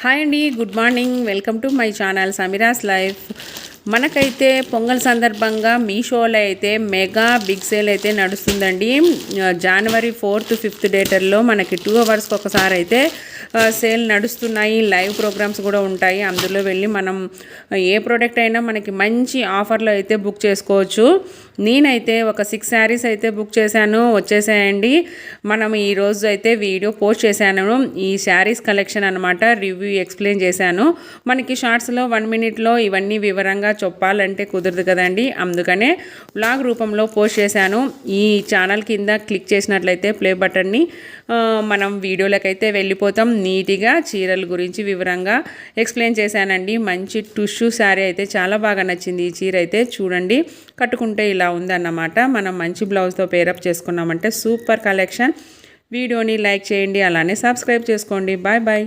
Hi అండి, good morning. Welcome to my channel Sameera's life. మనకైతే పొంగల్ సందర్భంగా మీషోలో అయితే మెగా బిగ్ సేల్ అయితే నడుస్తుందండి. జనవరి 4th 5th డేటల్లో మనకి 2 అవర్స్కి ఒకసారి అయితే సేల్ నడుస్తున్నాయి. లైవ్ ప్రోగ్రామ్స్ కూడా ఉంటాయి. అందులో వెళ్ళి మనం ఏ ప్రోడక్ట్ అయినా మనకి మంచి ఆఫర్లో అయితే బుక్ చేసుకోవచ్చు. నేనైతే ఒక 6 శారీస్ అయితే బుక్ చేశాను, వచ్చేసాయండి. మనం ఈరోజు అయితే వీడియో పోస్ట్ చేశాను. ఈ శారీస్ కలెక్షన్ అనమాట, రివ్యూ ఎక్స్ప్లెయిన్ చేశాను. మనకి షార్ట్స్లో 1 మినిట్లో ఇవన్నీ వివరంగా చెప్పాలంటే కుదరదు కదండి. అందుకనే వ్లాగ్ రూపంలో పోస్ట్ చేశాను. ఈ ఛానల్ కింద క్లిక్ చేసినట్లయితే ప్లే బటన్ని మనం వీడియోలకైతే వెళ్ళిపోతాం. నీట్గా చీరల గురించి వివరంగా ఎక్స్ప్లెయిన్ చేశానండి. మంచి టిష్యూ శారీ అయితే చాలా బాగా నచ్చింది. ఈ చీర అయితే చూడండి, కట్టుకుంటే ఇలా ఉందన్నమాట. మనం మంచి బ్లౌజ్తో పేరప్ చేసుకున్నామంటే సూపర్ కలెక్షన్. వీడియోని లైక్ చేయండి, అలానే సబ్స్క్రైబ్ చేసుకోండి. Bye bye.